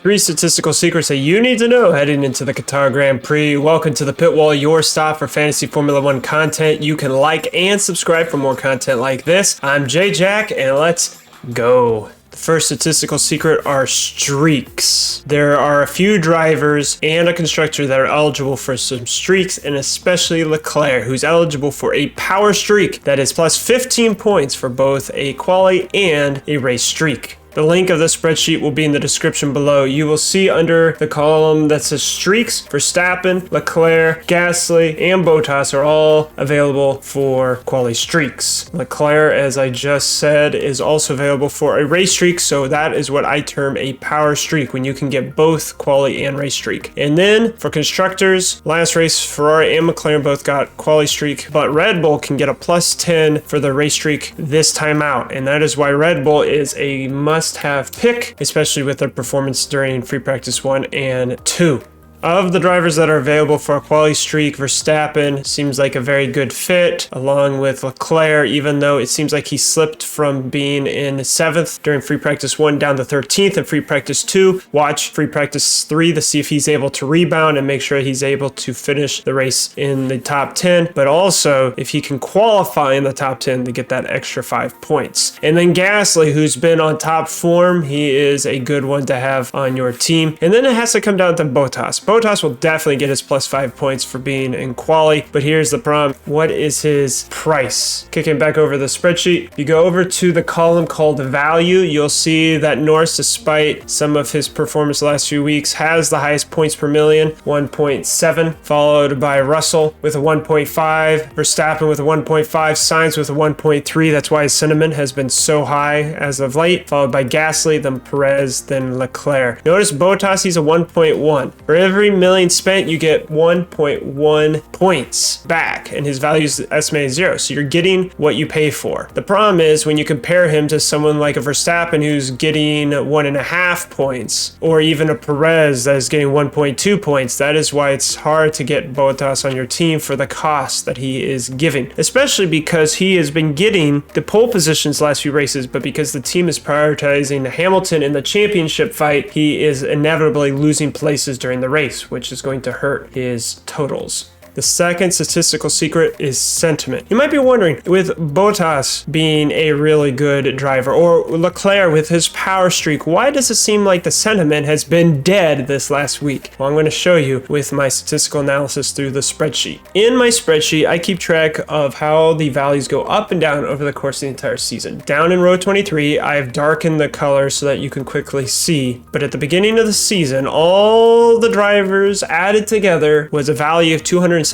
3 statistical secrets that you need to know heading into the Qatar Grand Prix. Welcome to the Pitwall, your stop for fantasy Formula One content. You can like and subscribe for more content like this. I'm Jay Jack, and let's go. The first statistical secret are streaks. There are a few drivers and a constructor that are eligible for some streaks, and especially Leclerc, who's eligible for a power streak that is plus 15 points for both a quali and a race streak. The link of the spreadsheet will be in the description below. You will see under the column that says streaks, Verstappen, Leclerc, Gasly, and Bottas are all available for quali streaks. Leclerc, as I just said, is also available for a race streak, so that is what I term a power streak, when you can get both quali and race streak. And then for constructors, last race, Ferrari and McLaren both got quali streak, but Red Bull can get a plus 10 for the race streak this time out, and that is why Red Bull is a must-have pick, especially with their performance during free practice 1 and 2. Of the drivers that are available for a quali streak, Verstappen seems like a very good fit, along with Leclerc, even though it seems like he slipped from being in 7th during free practice 1 down to 13th in free practice 2. Watch free practice 3 to see if he's able to rebound and make sure he's able to finish the race in the top 10, but also if he can qualify in the top 10 to get that extra 5 points. And then Gasly, who's been on top form, he is a good one to have on your team. And then it has to come down to Bottas. Bottas will definitely get his plus 5 points for being in quali, but here's the problem. What is his price? Kicking back over the spreadsheet, you go over to the column called value, you'll see that Norris, despite some of his performance the last few weeks, has the highest points per million, 1.7, followed by Russell with a 1.5, Verstappen with a 1.5, Sainz with a 1.3. That's why his sentiment has been so high as of late, followed by Gasly, then Perez, then Leclerc. Notice Bottas, he's a 1.1. For every million spent, you get 1.1 points back, and his value is estimated 0, so you're getting what you pay for. The problem is when you compare him to someone like a Verstappen who's getting 1.5 points, or even a Perez that is getting 1.2 points. That is why it's hard to get Bottas on your team for the cost that he is giving, especially because he has been getting the pole positions last few races, but because the team is prioritizing Hamilton in the championship fight, he is inevitably losing places during the race, which is going to hurt his totals. The second statistical secret is sentiment. You might be wondering, with Bottas being a really good driver, or Leclerc with his power streak, why does it seem like the sentiment has been dead this last week? Well, I'm going to show you with my statistical analysis through the spreadsheet. In my spreadsheet, I keep track of how the values go up and down over the course of the entire season. Down in row 23, I've darkened the color so that you can quickly see, but at the beginning of the season, all the drivers added together was a value of 279.7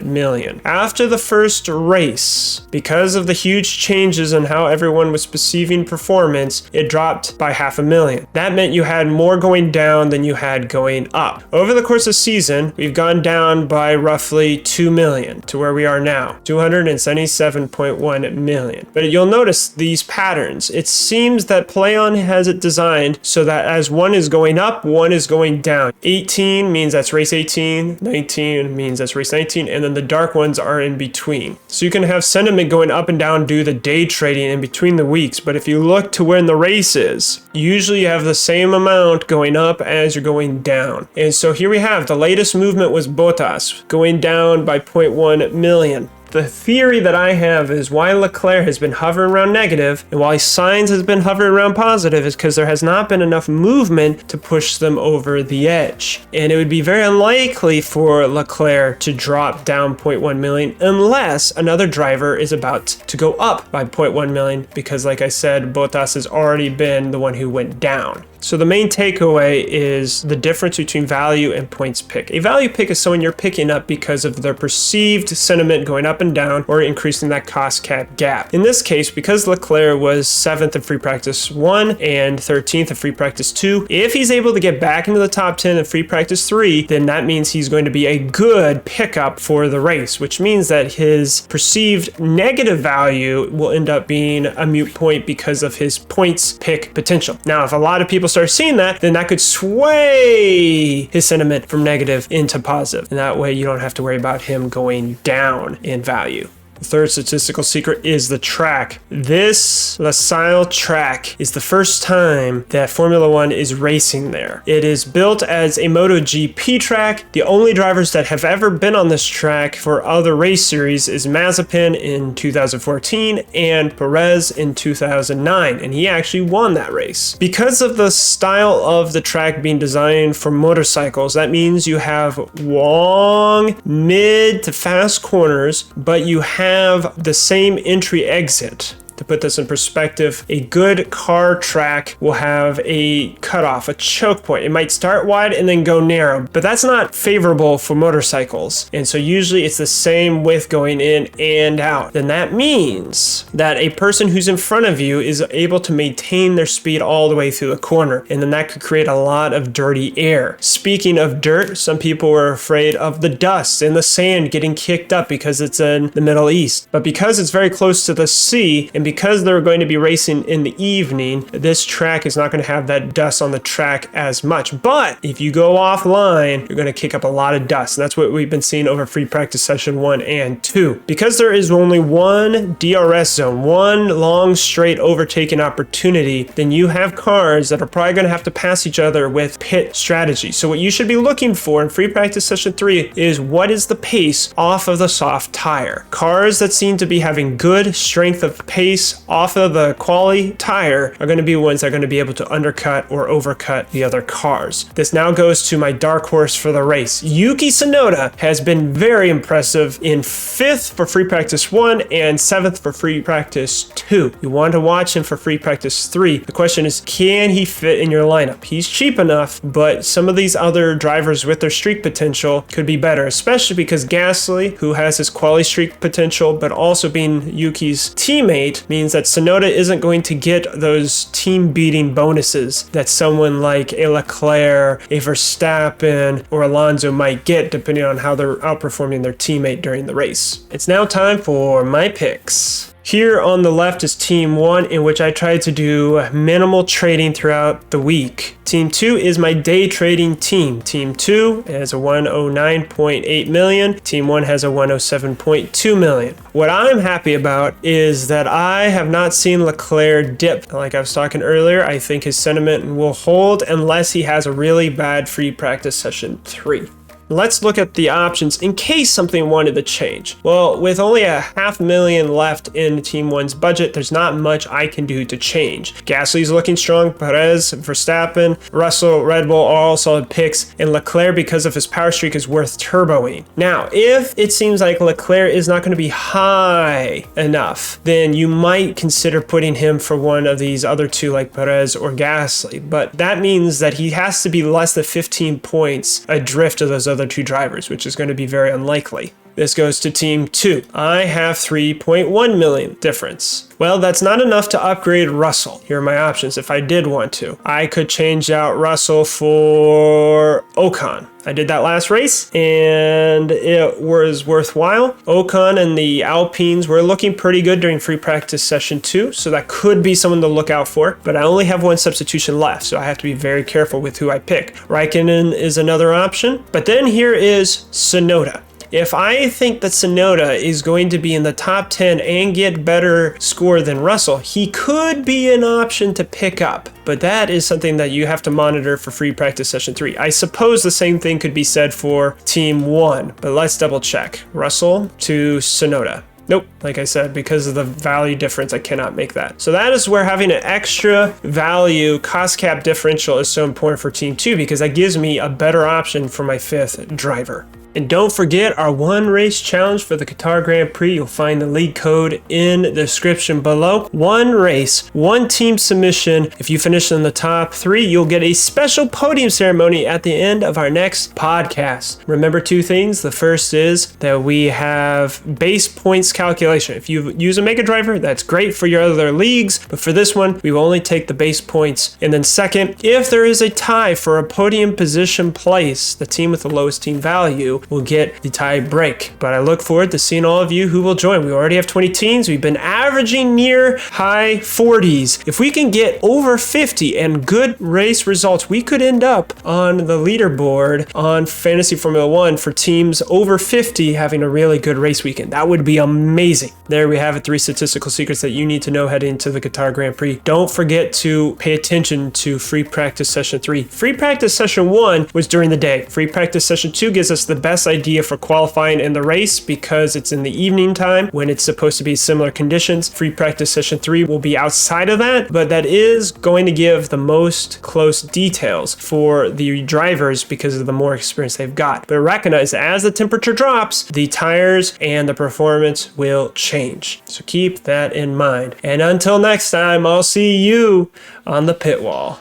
million. After the first race, because of the huge changes in how everyone was perceiving performance, it dropped by 500,000. That meant you had more going down than you had going up. Over the course of the season, we've gone down by roughly 2 million to where we are now, 277.1 million. But you'll notice these patterns. It seems that PlayOn has it designed so that as one is going up, one is going down. 18 means that's race 18, 19 means that's race 19, and then the dark ones are in between. So you can have sentiment going up and down due to the day trading in between the weeks, but if you look to when the race is, usually you have the same amount going up as you're going down. And so here we have the latest movement was Bottas going down by 0.1 million. The theory that I have is why Leclerc has been hovering around negative and why Sainz has been hovering around positive is because there has not been enough movement to push them over the edge. And it would be very unlikely for Leclerc to drop down 0.1 million unless another driver is about to go up by 0.1 million, because like I said, Bottas has already been the one who went down. So the main takeaway is the difference between value and points pick. A value pick is someone you're picking up because of their perceived sentiment going up and down or increasing that cost cap gap. In this case, because Leclerc was 7th in free practice 1 and 13th in free practice 2, if he's able to get back into the top 10 in free practice 3, then that means he's going to be a good pickup for the race, which means that his perceived negative value will end up being a moot point because of his points pick potential. Now, if a lot of people start seeing that, then that could sway his sentiment from negative into positive. And that way you don't have to worry about him going down in value. The third statistical secret is the track. This Losail track is the first time that Formula One is racing there. It is built as a MotoGP track. The only drivers that have ever been on this track for other race series is Mazepin in 2014 and Perez in 2009, and he actually won that race. Because of the style of the track being designed for motorcycles, that means you have long, mid to fast corners, but you have the same entry exit. To put this in perspective, a good car track will have a cutoff, a choke point. It might start wide and then go narrow, but that's not favorable for motorcycles. And so usually it's the same width going in and out. Then that means that a person who's in front of you is able to maintain their speed all the way through the corner. And then that could create a lot of dirty air. Speaking of dirt, some people were afraid of the dust and the sand getting kicked up because it's in the Middle East. But because it's very close to the sea, and because they're going to be racing in the evening, this track is not going to have that dust on the track as much. But if you go offline, you're going to kick up a lot of dust. And that's what we've been seeing over free practice session 1 and 2. Because there is only one DRS zone, one long straight overtaking opportunity, then you have cars that are probably going to have to pass each other with pit strategy. So what you should be looking for in free practice session 3 is what is the pace off of the soft tire. Cars that seem to be having good strength of pace off of the Quali tire are going to be ones that are going to be able to undercut or overcut the other cars. This now goes to my dark horse for the race. Yuki Tsunoda has been very impressive in 5th for free practice 1 and 7th for free practice 2. You want to watch him for free practice 3. The question is, can he fit in your lineup? He's cheap enough, but some of these other drivers with their streak potential could be better, especially because Gasly, who has his Quali streak potential, but also being Yuki's teammate, means that Tsunoda isn't going to get those team-beating bonuses that someone like a Leclerc, a Verstappen, or Alonso might get depending on how they're outperforming their teammate during the race. It's now time for my picks. Here on the left is Team 1, in which I tried to do minimal trading throughout the week. Team 2 is my day trading team. Team 2 has a 109.8 million. Team 1 has a 107.2 million. What I'm happy about is that I have not seen Leclerc dip. Like I was talking earlier, I think his sentiment will hold unless he has a really bad free practice session 3. Let's look at the options in case something wanted to change. Well, with only a $500,000 left in Team 1's budget, there's not much I can do to change. Gasly's looking strong, Perez, Verstappen, Russell, Red Bull are all solid picks, and Leclerc, because of his power streak, is worth turboing. Now, if it seems like Leclerc is not going to be high enough, then you might consider putting him for one of these other two like Perez or Gasly, but that means that he has to be less than 15 points adrift of those other two drivers, which is going to be very unlikely. This goes to Team 2. I have 3.1 million difference. Well, that's not enough to upgrade Russell. Here are my options if I did want to. I could change out Russell for Ocon. I did that last race and it was worthwhile. Ocon and the Alpines were looking pretty good during free practice session 2, so that could be someone to look out for, but I only have one substitution left, so I have to be very careful with who I pick. Raikkonen is another option, but then here is Tsunoda. If I think that Tsunoda is going to be in the top 10 and get better score than Russell, he could be an option to pick up. But that is something that you have to monitor for free practice session 3. I suppose the same thing could be said for Team 1, but let's double check. Russell to Tsunoda. Nope, like I said, because of the value difference, I cannot make that. So that is where having an extra value cost cap differential is so important for Team 2, because that gives me a better option for my 5th driver. And don't forget our one race challenge for the Qatar Grand Prix. You'll find the league code in the description below. One race, one team submission. If you finish in the top 3, you'll get a special podium ceremony at the end of our next podcast. Remember 2 things. The first is that we have base points calculation. If you use a Mega Driver, that's great for your other leagues, but for this one, we will only take the base points. And then second, if there is a tie for a podium position place, the team with the lowest team value will get the tie break. But I look forward to seeing all of you who will join. We already have 20 teams. We've been averaging near high 40s. If we can get over 50 and good race results, we could end up on the leaderboard on Fantasy Formula 1 for teams over 50 having a really good race weekend. That would be amazing. There we have it, 3 statistical secrets that you need to know heading into the Qatar Grand Prix. Don't forget to pay attention to free practice session 3. Free practice session 1 was during the day. Free practice session 2 gives us the best idea for qualifying in the race because it's in the evening time when it's supposed to be similar conditions. Free practice session 3 will be outside of that, but that is going to give the most close details for the drivers because of the more experience they've got. But recognize that as the temperature drops, the tires and the performance will change. So keep that in mind. And until next time, I'll see you on the pit wall.